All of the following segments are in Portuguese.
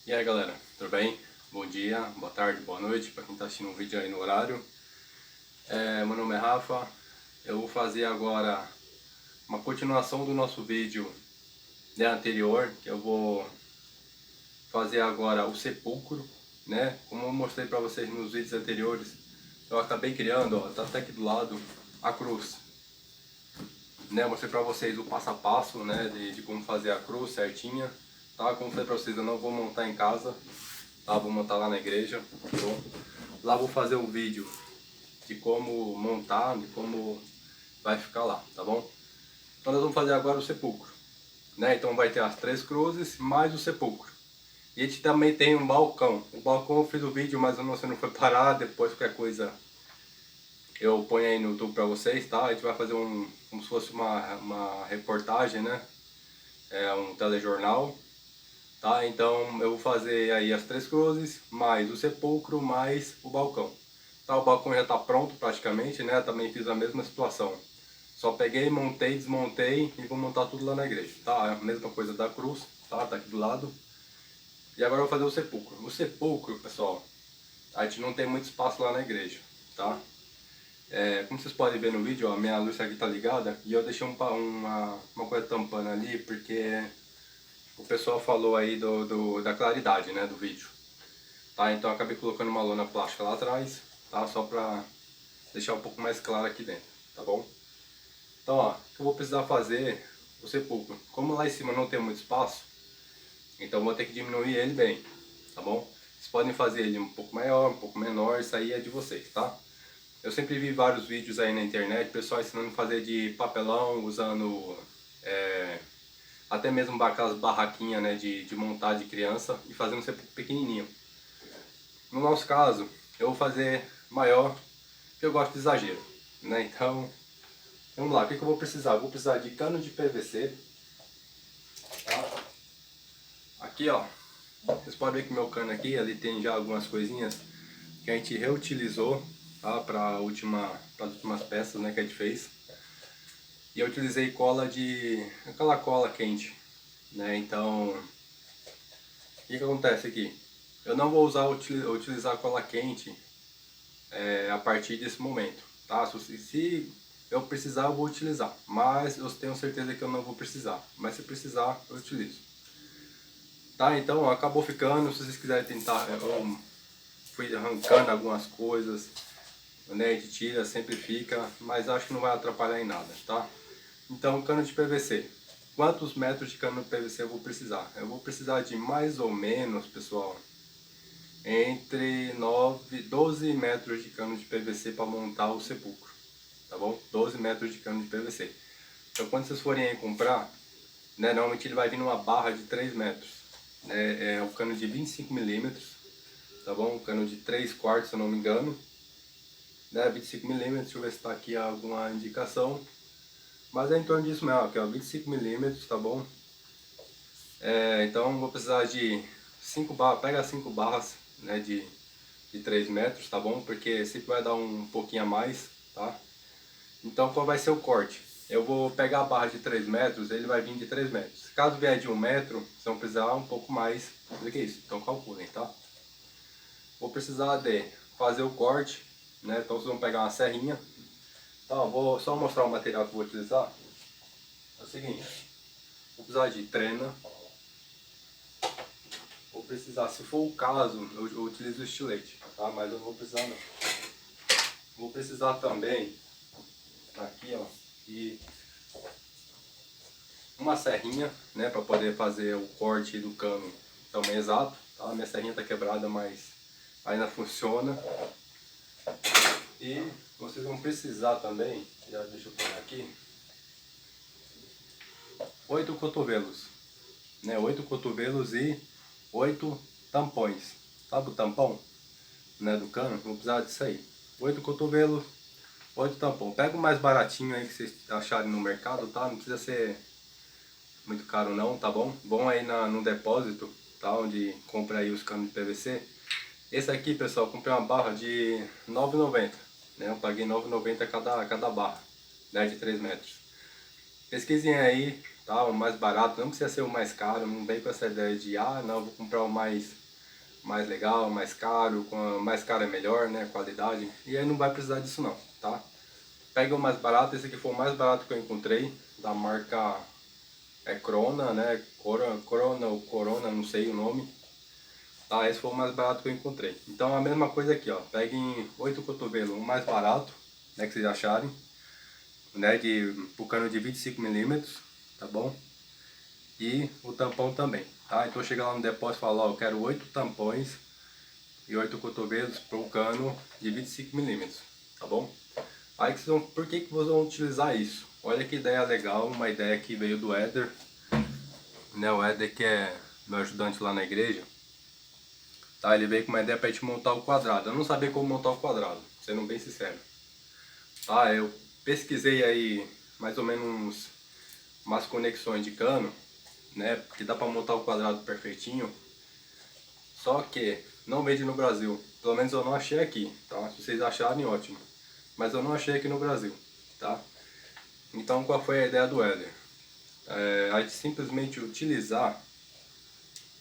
E aí galera, tudo bem? Bom dia, boa tarde, boa noite para quem está assistindo o vídeo aí no horário. Meu nome é Rafa, eu vou fazer agora uma continuação do nosso vídeo anterior, que eu vou fazer agora o sepulcro, né? Como eu mostrei para vocês nos vídeos anteriores, eu acabei criando, ó, tá até aqui do lado, a cruz. Né? Eu mostrei para vocês o passo a passo, né, de como fazer a cruz certinha. Tá? Como eu falei para vocês, eu não vou montar em casa. Tá, vou montar lá na igreja. Bom, lá vou fazer um vídeo de como montar, de como vai ficar lá, tá bom? Então nós vamos fazer agora o sepulcro, né? Então vai ter as 3 cruzes mais o sepulcro. E a gente também tem um balcão. O balcão eu fiz o vídeo, mas eu não sei, não foi parar. Depois qualquer coisa eu ponho aí no YouTube pra vocês, tá? A gente vai fazer como se fosse uma reportagem, né? Um telejornal. Tá? Então eu vou fazer aí as 3 cruzes, mais o sepulcro, mais o balcão. Tá? O balcão já está pronto praticamente, né? Também fiz a mesma situação. Só peguei, montei, desmontei e vou montar tudo lá na igreja. Tá? É a mesma coisa da cruz, tá? Tá aqui do lado. E agora eu vou fazer o sepulcro. O sepulcro, pessoal, a gente não tem muito espaço lá na igreja, tá? Como vocês podem ver no vídeo, ó, a minha luz aqui tá ligada e eu deixei uma coisa tampando ali porque o pessoal falou aí da claridade, né, do vídeo. Tá, então eu acabei colocando uma lona plástica lá atrás, tá, só pra deixar um pouco mais claro aqui dentro, tá bom? Então, ó, o que eu vou precisar fazer o sepulcro. Como lá em cima não tem muito espaço, então eu vou ter que diminuir ele bem, tá bom? Vocês podem fazer ele um pouco maior, um pouco menor, isso aí é de vocês, tá? Eu sempre vi vários vídeos aí na internet, pessoal ensinando a fazer de papelão, usando até mesmo aquelas barraquinhas, né, de montar de criança e fazer um sepulcro pequenininho. No nosso caso, eu vou fazer maior, porque eu gosto de exagero, né? Então, vamos lá, o que eu vou precisar? Eu vou precisar de cano de PVC, tá? Aqui, ó, vocês podem ver que o meu cano aqui, ali tem já algumas coisinhas que a gente reutilizou, tá? Para as últimas peças, né, que a gente fez. E eu utilizei aquela cola quente, né? Então, o que acontece aqui? Eu não vou utilizar cola quente a partir desse momento, tá? Se eu precisar, eu vou utilizar, mas eu tenho certeza que eu não vou precisar, mas se precisar, eu utilizo. Tá, então acabou ficando, se vocês quiserem tentar, eu fui arrancando algumas coisas, né, a gente tira, sempre fica, mas acho que não vai atrapalhar em nada, tá? Então, cano de PVC. Quantos metros de cano de PVC eu vou precisar? Eu vou precisar de mais ou menos, pessoal, entre 12 metros de cano de PVC para montar o sepulcro, tá bom? 12 metros de cano de PVC. Então quando vocês forem aí comprar, né, normalmente ele vai vir numa barra de 3 metros, né, é um cano de 25 milímetros, tá bom? Um cano de 3 quartos, se eu não me engano, né, 25 milímetros, deixa eu ver se está aqui alguma indicação, mas é em torno disso mesmo, aqui ó, 25 milímetros, tá bom? Então vou precisar de 5 barras, pega 5 barras, né, de 3 metros, tá bom? Porque sempre vai dar um pouquinho a mais, tá? Então qual vai ser o corte? Eu vou pegar a barra de 3 metros, ele vai vir de 3 metros. Caso vier de 1 metro, vocês vão precisar um pouco mais do que isso, então calculem, tá? Vou precisar de fazer o corte, né? Então vocês vão pegar uma serrinha. Então vou só mostrar o material que eu vou utilizar. É o seguinte, vou precisar de trena. Vou precisar, se for o caso, eu utilizo o estilete, tá? Mas eu não vou precisar não. Vou precisar também, aqui ó, e uma serrinha, né, para poder fazer o corte do cano também exato, tá? Minha serrinha tá quebrada, mas ainda funciona. E vocês vão precisar também, já deixa eu pôr aqui, 8 cotovelos, né? 8 cotovelos e 8 tampões. Sabe o tampão, né, do cano? Vou precisar disso aí. 8 cotovelos, 8 tampões. Pega o mais baratinho aí que vocês acharem no mercado, tá? Não precisa ser muito caro não, tá bom? Vão aí no depósito, tá? Onde compra aí os canos de PVC. Esse aqui, pessoal, eu comprei uma barra de R$ 9,90, né? Eu paguei R$ 9,90 cada barra, né? De 3 metros. Pesquisem aí tá? O mais barato, não precisa ser o mais caro, não vem com essa ideia de, ah, não, vou comprar o mais legal, mais caro, mais caro é melhor, né, qualidade, e aí não vai precisar disso não, tá? Pega o mais barato, esse aqui foi o mais barato que eu encontrei, da marca Corona, né, Corona ou Corona, não sei o nome, tá? Esse foi o mais barato que eu encontrei. Então a mesma coisa aqui, ó, peguem 8 cotovelos, o mais barato, né, que vocês acharem, né, pro cano de 25 mm, tá bom? E o tampão também, tá? Então chega lá no depósito e fala, ó, eu quero 8 tampões e 8 cotovelos para um cano de 25 mm, tá bom? Aí que vocês vão, por que vocês vão utilizar isso? Olha que ideia legal, uma ideia que veio do Éder, né? O Éder que é meu ajudante lá na igreja, tá? Ele veio com uma ideia para gente montar o quadrado. Eu não sabia como montar o quadrado, sendo bem sincero. Tá? Eu pesquisei aí mais ou menos umas conexões de cano, né? Que dá para montar o quadrado perfeitinho. Só que não vende no Brasil. Pelo menos eu não achei aqui, tá? Se vocês acharem, ótimo. Mas eu não achei aqui no Brasil, tá? Então qual foi a ideia do Éder? A gente simplesmente utilizar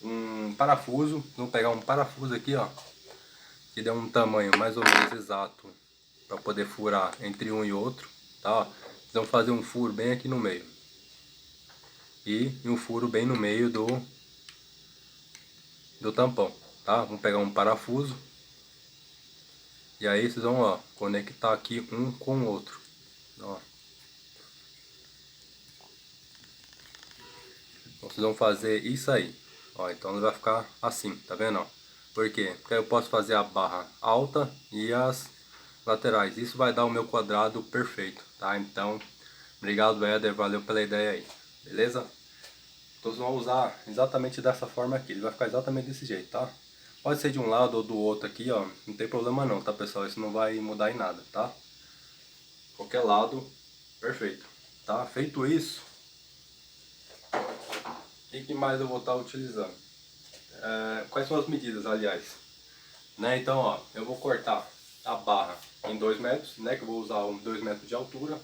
um parafuso. Vamos pegar um parafuso aqui, ó, que dê um tamanho mais ou menos exato para poder furar entre um e outro, tá? Vamos fazer um furo bem aqui no meio e um furo bem no meio do tampão, tá? Vamos pegar um parafuso e aí vocês vão, ó, conectar aqui um com o outro, ó. Então vocês vão fazer isso aí, ó. Então ele vai ficar assim, tá vendo, ó? Por quê? Porque eu posso fazer a barra alta e as laterais. Isso vai dar o meu quadrado perfeito, tá? Então, obrigado, Éder, valeu pela ideia aí, beleza? Então vocês vão usar exatamente dessa forma aqui, ele vai ficar exatamente desse jeito, tá? Pode ser de um lado ou do outro aqui, ó, não tem problema não, tá, pessoal? Isso não vai mudar em nada, tá? Qualquer lado, perfeito, tá? Feito isso, o que mais eu vou estar utilizando? Quais são as medidas, aliás? Né? Então, ó, eu vou cortar a barra em 2 metros, né? Que eu vou usar 2 metros de altura,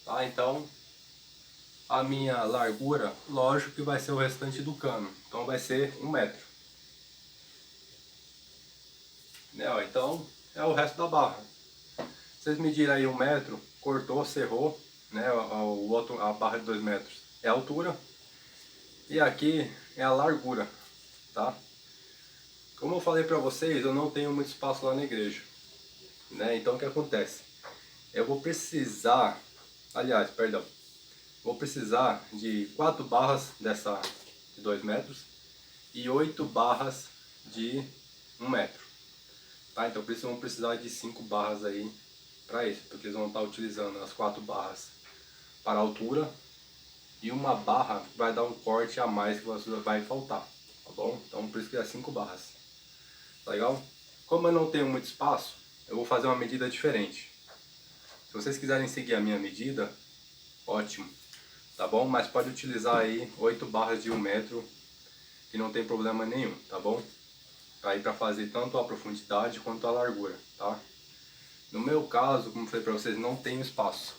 tá? Então, a minha largura, lógico que vai ser o restante do cano, então vai ser 1 metro. Né? Ó, então, é o resto da barra. Vocês medirem aí 1 metro, cortou, cerrou, né? A barra de 2 metros é a altura e aqui é a largura, tá? Como eu falei pra vocês, eu não tenho muito espaço lá na igreja, né? Então o que acontece? Eu vou precisar, aliás, perdão, vou precisar de 4 barras dessa de 2 metros e 8 barras de 1 metro, tá? Então por isso vão precisar de 5 barras aí para isso, porque eles vão estar utilizando as 4 barras para a altura e uma barra vai dar um corte a mais que vai faltar, tá bom? Então por isso que é 5 barras, tá legal? Como eu não tenho muito espaço, eu vou fazer uma medida diferente. Se vocês quiserem seguir a minha medida, ótimo, tá bom? Mas pode utilizar aí 8 barras de 1 metro, que não tem problema nenhum, tá bom? Aí para fazer tanto a profundidade quanto a largura, tá? No meu caso, como eu falei para vocês, não tenho espaço,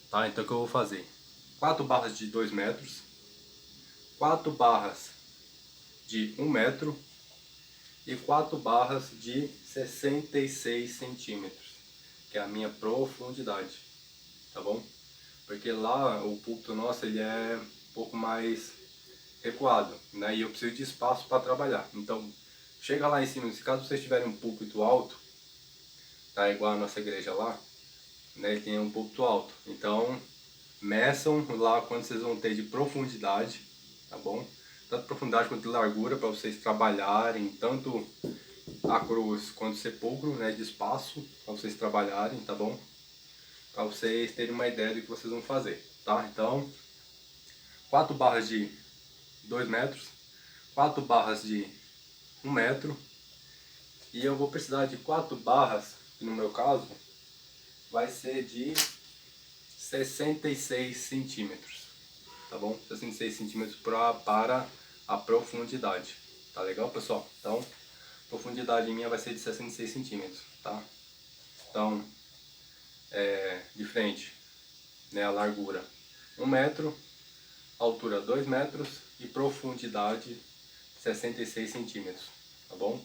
tá? Então o que eu vou fazer? 4 barras de 2 metros, 4 barras de 1 metro e 4 barras de 66 centímetros, que é a minha profundidade, tá bom? Porque lá o púlpito nosso ele é um pouco mais recuado, né? E eu preciso de espaço para trabalhar. Então, chega lá em cima, se caso vocês tiverem um púlpito alto, tá igual a nossa igreja lá, né? Ele tem um púlpito alto. Então, meçam lá quanto vocês vão ter de profundidade, tá bom? Tanto profundidade quanto de largura para vocês trabalharem, tanto a cruz quanto o sepulcro, né? De espaço para vocês trabalharem, tá bom? Para vocês terem uma ideia do que vocês vão fazer, tá? Então, 4 barras de 2 metros, 4 barras de 1 metro e eu vou precisar de 4 barras, que no meu caso vai ser de 66 centímetros, tá bom? 66 centímetros para a profundidade, tá legal, pessoal? Então, a profundidade minha vai ser de 66 centímetros, tá? Então, de frente, né, a largura 1 metro, altura 2 metros e profundidade 66 centímetros, tá bom?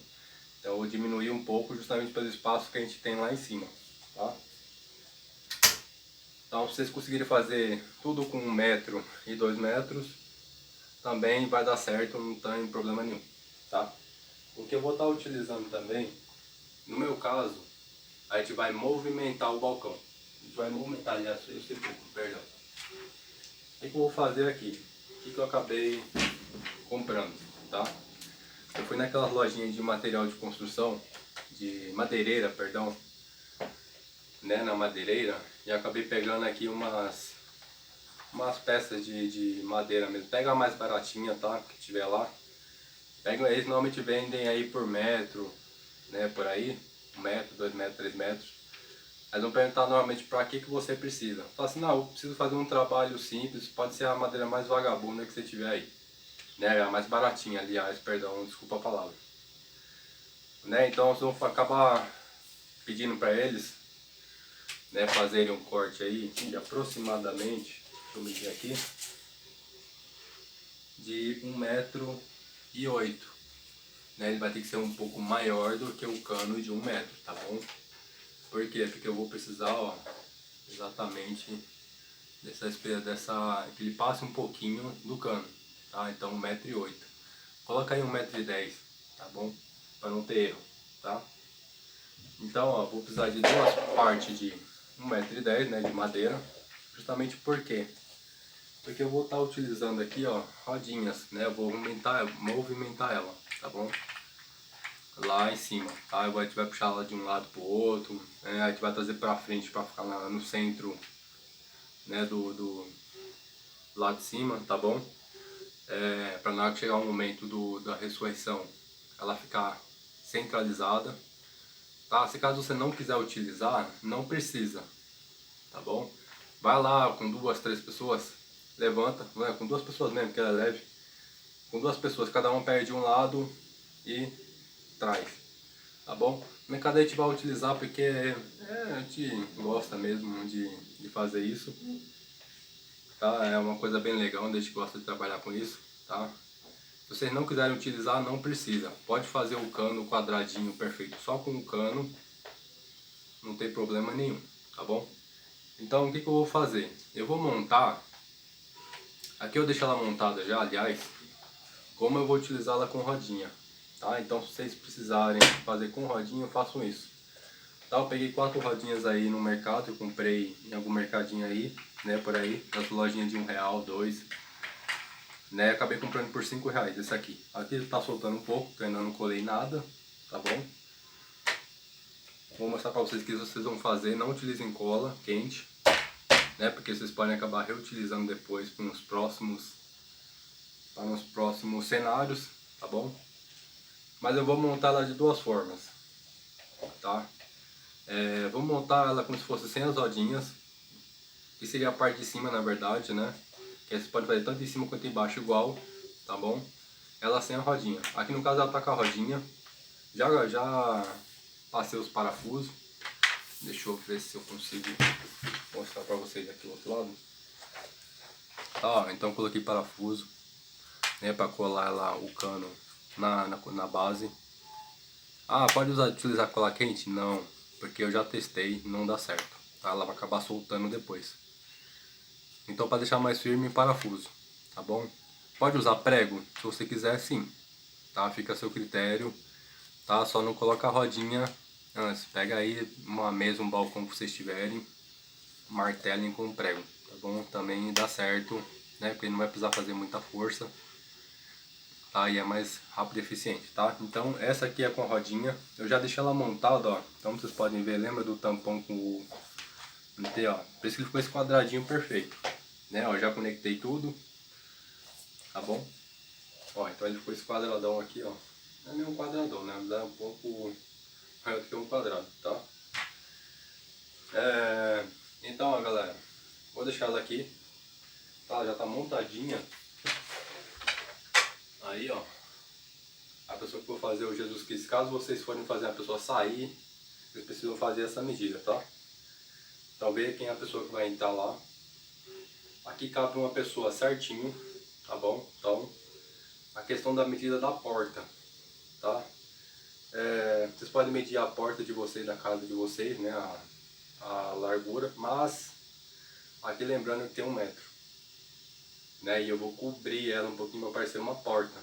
Então eu vou diminuir um pouco justamente pelo espaço que a gente tem lá em cima, tá? Então se vocês conseguirem fazer tudo com 1 metro e 2 metros, também vai dar certo, não tem problema nenhum, tá? O que eu vou estar utilizando também, no meu caso, a gente vai movimentar o balcão. A gente vai movimentar, aliás, esse pouco, perdão. O que eu vou fazer aqui? O que eu acabei comprando, tá? Eu fui naquelas lojinhas de material de construção, de madeireira, perdão, né, na madeireira, e acabei pegando aqui umas peças de madeira mesmo. Pega a mais baratinha, tá, que tiver lá. Pega, eles normalmente vendem aí por metro, né, por aí, 1 metro, 2 metros, 3 metros. Eles vão perguntar normalmente para que você precisa. Fala assim, não, eu preciso fazer um trabalho simples, pode ser a madeira mais vagabunda que você tiver aí. Né, a mais baratinha, aliás, perdão, desculpa a palavra. Né, então vocês vão acabar pedindo para eles, né, fazerem um corte aí de aproximadamente, deixa eu medir aqui, de 1,08 m. Né, ele vai ter que ser um pouco maior do que o cano de 1 metro, tá bom? Por quê? Porque eu vou precisar, ó, exatamente que ele passe um pouquinho do cano, tá? Então 1,08 m. Coloca aí 1,10 m, tá bom? Para não ter erro, tá? Então, ó, vou precisar de duas partes de 1,10 m, né, de madeira, justamente porque eu vou estar utilizando aqui, ó, rodinhas, né? Eu vou movimentar ela, tá bom? Lá em cima, tá? A gente vai puxar ela de um lado pro outro, né? A gente vai trazer pra frente para ficar no centro, né, do lado de cima, tá bom? Para na hora que chegar o momento da ressurreição, ela ficar centralizada, tá? Se caso você não quiser utilizar, não precisa, tá bom? Vai lá com 2, 3 pessoas, levanta, né? Com 2 pessoas mesmo, que ela é leve, com 2 pessoas, cada uma pega de um lado e traz, tá bom? No mercado a gente vai utilizar porque a gente gosta mesmo de fazer isso, tá? É uma coisa bem legal, onde a gente gosta de trabalhar com isso, tá? Se vocês não quiserem utilizar, não precisa. Pode fazer o cano quadradinho perfeito só com o cano, não tem problema nenhum, tá bom? Então o que eu vou fazer? Eu vou montar, aqui eu deixo ela montada já, aliás, como eu vou utilizá-la com rodinha, tá? Então se vocês precisarem fazer com rodinha, façam isso. Tá, eu peguei 4 rodinhas aí no mercado, eu comprei em algum mercadinho aí, né, por aí, nas lojinhas de R$1, 2, né, acabei comprando por R$5 esse aqui. Aqui tá soltando um pouco, porque eu ainda não colei nada, tá bom? Vou mostrar pra vocês o que vocês vão fazer, não utilizem cola quente, né, porque vocês podem acabar reutilizando depois para nos próximos cenários, tá bom? Mas eu vou montar ela de 2 formas, tá? Vou montar ela como se fosse sem as rodinhas, que seria a parte de cima, na verdade, né? Que você pode fazer tanto em cima quanto embaixo igual, tá bom? Ela sem a rodinha. Aqui no caso ela tá com a rodinha. Já passei os parafusos. Deixa eu ver se eu consigo mostrar pra vocês aqui do outro lado. Tá, então eu coloquei parafuso, né, pra colar lá o cano na base. Ah, pode utilizar cola quente? Não, porque eu já testei, não dá certo, tá? Ela vai acabar soltando depois. Então para deixar mais firme, parafuso, tá bom? Pode usar prego, se você quiser, sim, tá? Fica a seu critério, tá? Só não coloca a rodinha antes. Pega aí uma mesa, um balcão que vocês tiverem, martelem com prego, tá bom? Também dá certo, né? Porque não vai precisar fazer muita força, tá? E é mais rápido e eficiente, tá? Então essa aqui é com a rodinha, eu já deixei ela montada, ó. Então vocês podem ver, lembra do tampão com o T, ó? Por isso que ele ficou esse quadradinho perfeito, né? Ó, já conectei tudo, tá bom? Ó, então ele ficou esse quadradão aqui, ó. Não é nem um quadradão, né? Dá um pouco maior do que um quadrado, tá? Então, ó, galera, vou deixar ela aqui, tá? Já tá montadinha. Aí, ó, a pessoa que for fazer o Jesus Cristo, caso vocês forem fazer a pessoa sair, vocês precisam fazer essa medida, tá? Então veja quem é a pessoa que vai entrar lá, Aqui cabe uma pessoa certinho, tá bom? Então, a questão da medida da porta, tá? Vocês podem medir a porta de vocês, da casa de vocês, né? A largura, mas aqui lembrando que tem 1 metro, né? E eu vou cobrir ela um pouquinho para parecer uma porta.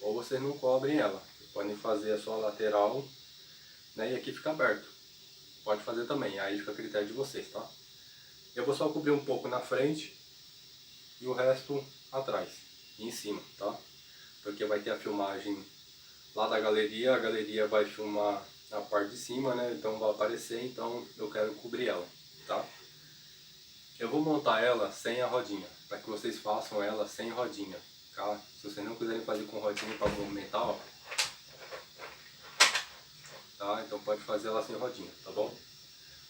Ou vocês não cobrem ela, vocês podem fazer só a lateral, né? E aqui fica aberto. Pode fazer também, aí fica a critério de vocês, tá? Eu vou só cobrir um pouco na frente e o resto atrás e em cima, tá? Porque vai ter a filmagem lá da galeria, a galeria vai filmar a parte de cima, né? Então vai aparecer, então eu quero cobrir ela, tá? Eu vou montar ela sem a rodinha, para que vocês façam ela sem rodinha, tá? Se vocês não quiserem fazer com rodinha para movimentar, ó, tá? Então pode fazer ela sem rodinha, tá bom?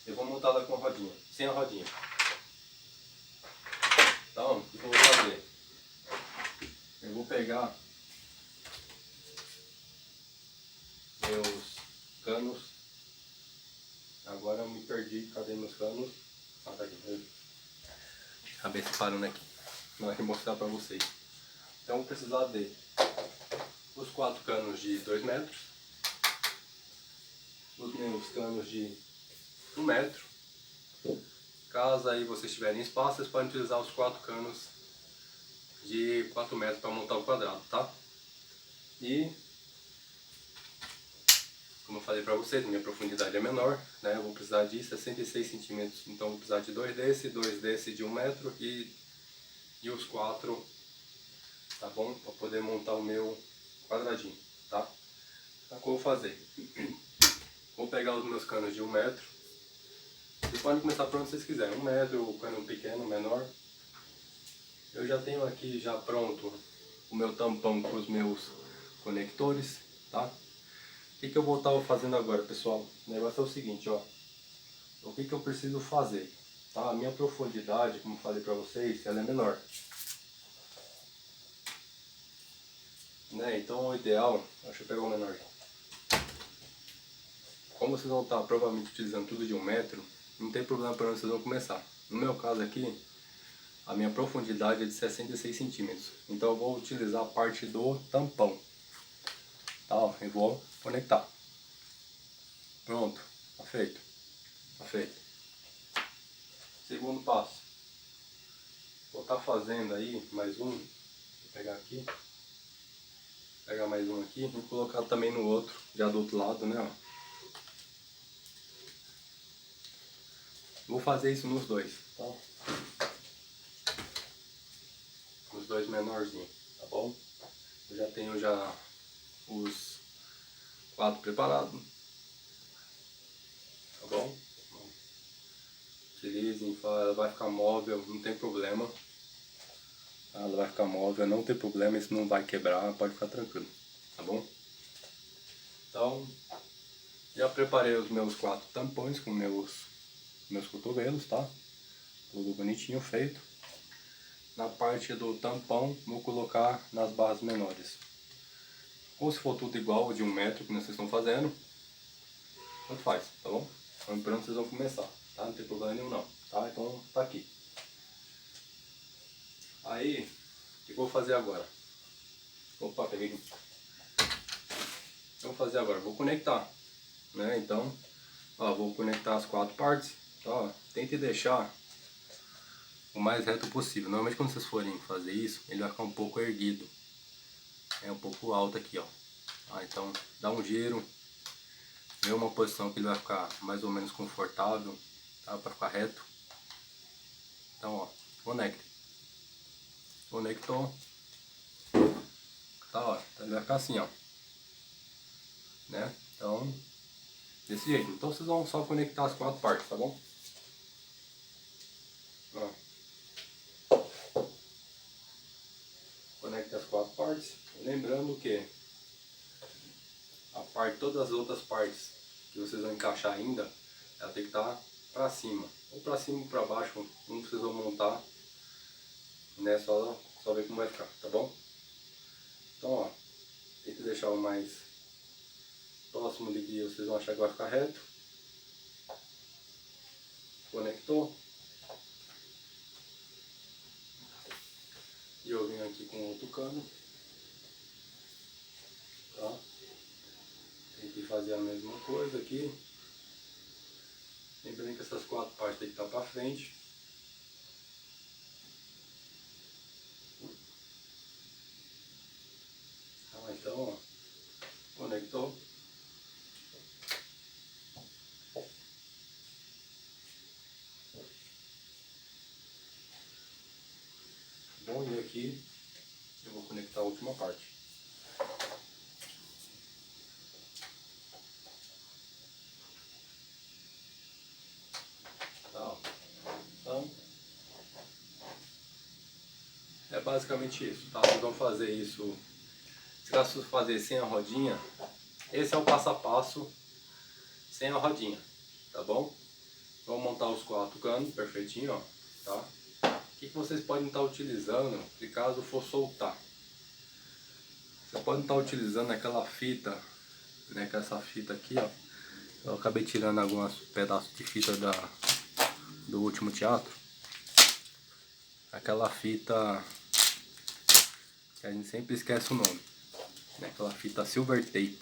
Eu vou montar ela com rodinha, sem a rodinha. Então, o que eu vou fazer? Eu vou pegar meus canos. Agora eu me perdi, cadê meus canos? Ah, tá aqui. Acabei separando aqui, na hora de mostrar pra vocês. Então eu vou precisar de os 4 canos de 2 metros, os meus canos de 1 metro. Caso aí vocês tiverem espaço, vocês podem utilizar os 4 canos de 4 metros para montar o quadrado, tá? E, como eu falei para vocês, minha profundidade é menor, né? Eu vou precisar de 66 centímetros, então eu vou precisar de 2 desse de 1 metro e os 4, tá bom? Para poder montar o meu quadradinho, tá? Então o que eu vou fazer? Vou pegar os meus canos de 1 metro. Vocês podem começar por onde vocês quiserem, 1 metro, o cano pequeno, menor. Eu já tenho aqui já pronto o meu tampão com os meus conectores, tá? O que eu vou estar fazendo agora, pessoal? O negócio é o seguinte, ó. O que eu preciso fazer? Tá? A minha profundidade, como falei pra vocês, ela é menor. Né? Então o ideal, deixa eu pegar o menor. Como vocês vão estar provavelmente utilizando tudo de 1 metro, não tem problema para onde vocês vão começar. No meu caso aqui, a minha profundidade é de 66 centímetros. Então eu vou utilizar a parte do tampão. Tá? Eu vou conectar. Pronto, tá feito. Tá feito. Segundo passo. Vou estar fazendo aí mais um. Vou pegar aqui. Pegar mais um aqui e colocar também no outro, já do outro lado, né? Ó. Vou fazer isso nos dois, tá? Nos dois menorzinhos, tá bom? Eu já tenho já os 4 preparados, tá bom? Utilizem, ela vai ficar móvel, não tem problema. Ela vai ficar móvel, não tem problema, isso não vai quebrar, pode ficar tranquilo, tá bom? Então, já preparei os meus 4 tampões com meus cotovelos, tá? Tudo bonitinho feito. Na parte do tampão, vou colocar nas barras menores. Ou se for tudo igual, de 1 metro, que vocês estão fazendo, tanto faz, tá bom? Então, por onde vocês vão começar, tá? Não tem problema nenhum não, tá? Então, tá aqui. Aí, o que eu vou fazer agora? Opa, peguei. O que eu vou fazer agora? Vou conectar, né? Então, ó, vou conectar as 4 partes. Ó, tente deixar o mais reto possível. Normalmente quando vocês forem fazer isso, ele vai ficar um pouco erguido. É um pouco alto aqui, ó. Então dá um giro, vê uma posição que ele vai ficar mais ou menos confortável, tá? Para ficar reto. Então, ó, conecte. Conectou. Tá, ó. Então ele vai ficar assim, ó. Né? Então, desse jeito. Então vocês vão só conectar as 4 partes, tá bom? Ó. Conecta as 4 partes. Lembrando que todas as outras partes que vocês vão encaixar ainda, ela tem que estar para cima. Ou para cima ou para baixo, não precisam montar, né? Só ver como vai ficar, tá bom? Então, ó, tenta deixar o mais próximo de que vocês vão achar que vai ficar reto. Conectou. E eu venho aqui com outro cano, tá? Tem que fazer a mesma coisa aqui. Lembrando que essas 4 partes tem que estar para frente. Então, ó, conectou. Bom, e aqui eu vou conectar a última parte. Tá, ó. Então, é basicamente isso, tá? Vocês vão fazer isso. Se caso fazer sem a rodinha, esse é o passo a passo sem a rodinha, tá bom? Vamos montar os 4 canos perfeitinho, ó, tá? O que vocês podem estar utilizando se caso for soltar? Vocês podem estar utilizando aquela fita, né? Que é essa fita aqui, ó. Eu acabei tirando alguns pedaços de fita do último teatro. Aquela fita que a gente sempre esquece o nome, né? Aquela fita silver tape.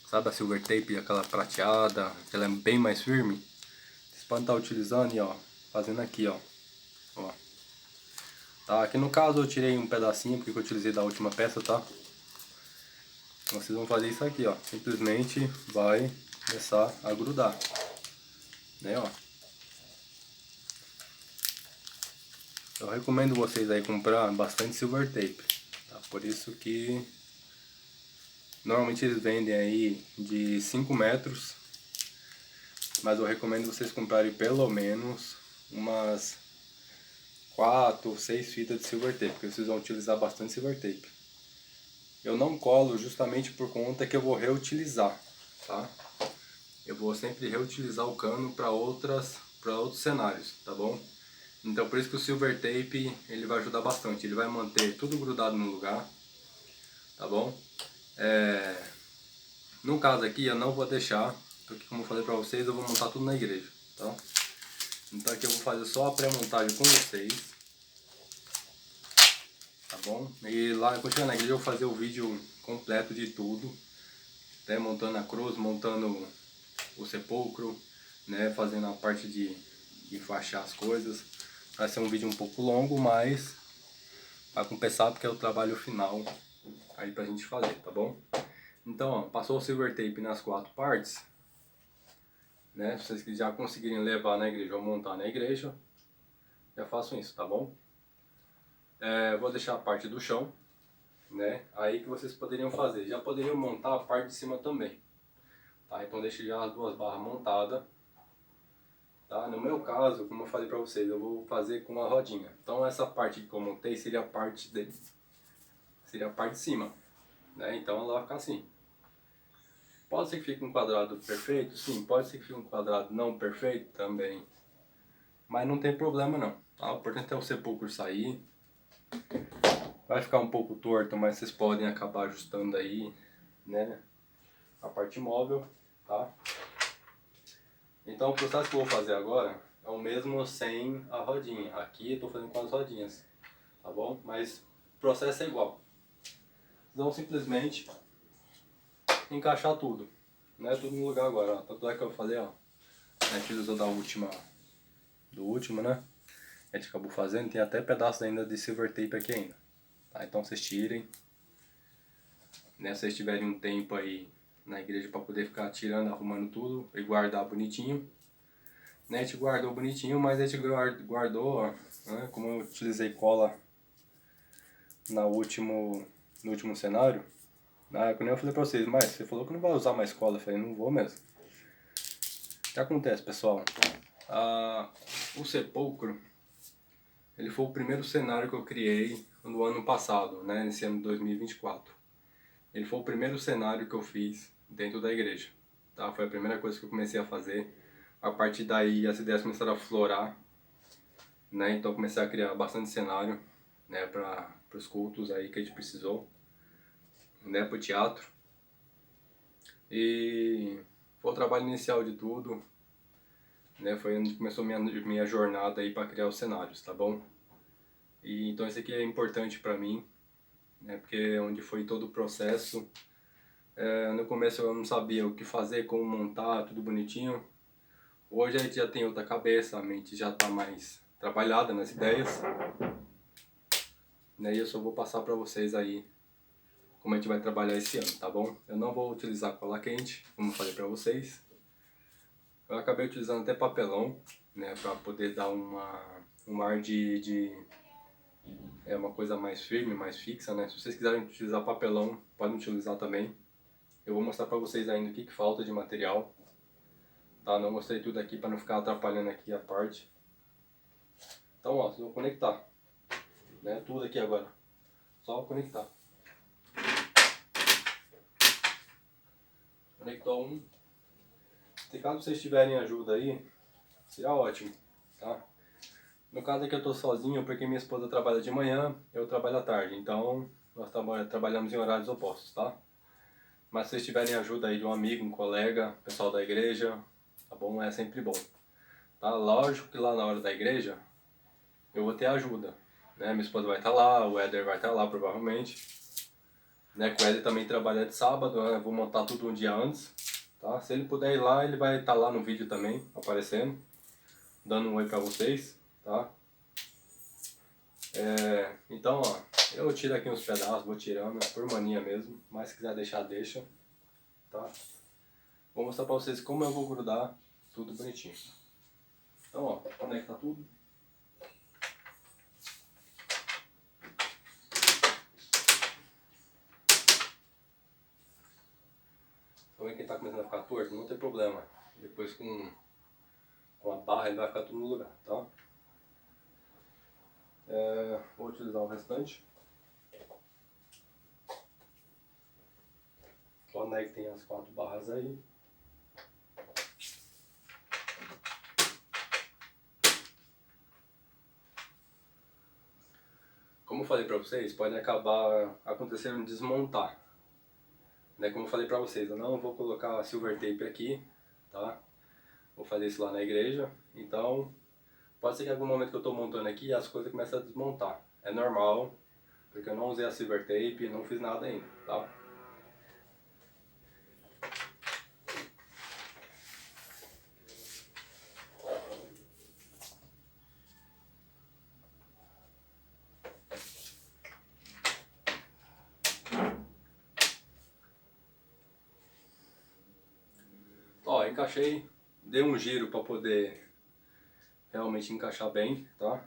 Sabe a silver tape, aquela prateada, que ela é bem mais firme? Vocês podem estar utilizando e ó, fazendo aqui, ó. Ó. Tá, aqui no caso eu tirei um pedacinho porque eu utilizei da última peça, tá? Vocês vão fazer isso aqui, ó. Simplesmente vai começar a grudar, né, ó. Eu recomendo vocês aí comprar bastante silver tape, tá? Por isso que normalmente eles vendem aí de 5 metros, mas eu recomendo vocês comprarem pelo menos umas 4, 6 fitas de silver tape, porque vocês vão utilizar bastante silver tape. Eu não colo justamente por conta que eu vou reutilizar, tá? Eu vou sempre reutilizar o cano para outros cenários, tá bom? Então por isso que o silver tape ele vai ajudar bastante, ele vai manter tudo grudado no lugar, tá bom? No caso aqui eu não vou deixar, porque como eu falei para vocês, eu vou montar tudo na igreja, tá? Então aqui eu vou fazer só a pré-montagem com vocês, tá bom? E lá, quando chegar na igreja, eu vou fazer o vídeo completo de tudo, né? Montando a cruz, montando o sepulcro, né? Fazendo a parte de enfaixar as coisas. Vai ser um vídeo um pouco longo, mas vai compensar porque é o trabalho final aí pra gente fazer, tá bom? Então, ó, passou o silver tape nas 4 partes, né? Se vocês já conseguirem levar na igreja ou montar na igreja, já façam isso, tá bom? Vou deixar a parte do chão, né? Aí que vocês poderiam fazer. Já poderiam montar a parte de cima também, tá? Então deixe já as 2 barras montadas, tá? No meu caso, como eu falei pra vocês, eu vou fazer com uma rodinha. Então essa parte que eu montei seria a parte de cima, né? Então ela vai ficar assim. Pode ser que fique um quadrado perfeito? Sim. Pode ser que fique um quadrado não perfeito? Também. Mas não tem problema não, tá? O importante é o sepulcro sair. Vai ficar um pouco torto, mas vocês podem acabar ajustando aí, né? A parte móvel, tá? Então o processo que eu vou fazer agora é o mesmo sem a rodinha. Aqui eu estou fazendo com as rodinhas, tá bom? Mas o processo é igual. Então simplesmente encaixar tudo, né? Tudo no lugar agora, ó. Tanto é que eu falei, ó, a gente usou do último, né? A gente acabou fazendo, tem até pedaços ainda de silver tape aqui ainda, tá? Então vocês tirem, né? Se vocês tiverem um tempo aí na igreja para poder ficar tirando, arrumando tudo e guardar bonitinho, né? A gente guardou bonitinho, mas a gente guardou, ó, né? Como eu utilizei cola no último cenário, quando eu falei pra vocês, mas você falou que não vai usar mais cola, eu falei, não vou mesmo. O que acontece, pessoal? O sepulcro, ele foi o primeiro cenário que eu criei no ano passado, né? Nesse ano de 2024. Ele foi o primeiro cenário que eu fiz dentro da igreja, tá? Foi a primeira coisa que eu comecei a fazer. A partir daí as ideias começaram a florar, né? Então eu comecei a criar bastante cenário, né? Para os cultos aí que a gente precisou, né? Para o teatro. E foi o trabalho inicial de tudo, né? Foi onde começou minha jornada aí para criar os cenários, tá bom? E então esse aqui é importante para mim, né? Porque é onde foi todo o processo. No começo eu não sabia o que fazer, como montar, tudo bonitinho. Hoje a gente já tem outra cabeça, a mente já está mais trabalhada nas ideias, né? E eu só vou passar para vocês aí como a gente vai trabalhar esse ano, tá bom? Eu não vou utilizar cola quente, como eu falei para vocês. Eu acabei utilizando até papelão, né? Para poder dar um ar de uma coisa mais firme, mais fixa, né? Se vocês quiserem utilizar papelão, podem utilizar também. Eu vou mostrar para vocês ainda o que falta de material, tá? Não mostrei tudo aqui para não ficar atrapalhando aqui a parte. Então, ó, vocês vão conectar, né? Tudo aqui agora. Só conectar. Conectou um. Se caso vocês tiverem ajuda aí, seria ótimo, tá? No caso aqui eu tô sozinho porque minha esposa trabalha de manhã, eu trabalho à tarde, então nós trabalhamos em horários opostos, tá? Mas se vocês tiverem ajuda aí de um amigo, um colega, pessoal da igreja, tá bom? É sempre bom, tá? Lógico que lá na hora da igreja eu vou ter ajuda, né? Minha esposa vai estar lá, o Éder vai estar lá provavelmente, né? Que o Éder também trabalha de sábado, né? Eu vou montar tudo um dia antes, tá? Se ele puder ir lá, ele vai estar lá no vídeo também, aparecendo, dando um oi pra vocês, tá? Então, ó, eu tiro aqui uns pedaços, vou tirando, por mania mesmo, mas se quiser deixar, deixa, tá? Vou mostrar pra vocês como eu vou grudar tudo bonitinho. Então, ó, conecta tudo. Também quem tá começando a ficar torto, não tem problema. Depois com a barra ele vai ficar tudo no lugar, tá? Vou utilizar o restante. Conectem as 4 barras aí. Como eu falei pra vocês, pode acabar acontecendo desmontar. Né? Como eu falei pra vocês, eu não vou colocar silver tape aqui, tá? Vou fazer isso lá na igreja, então pode ser que em algum momento que eu estou montando aqui as coisas começam a desmontar. É normal, porque eu não usei a silver tape, não fiz nada ainda, tá? Ó, encaixei, dei um giro para poder realmente encaixar bem, tá?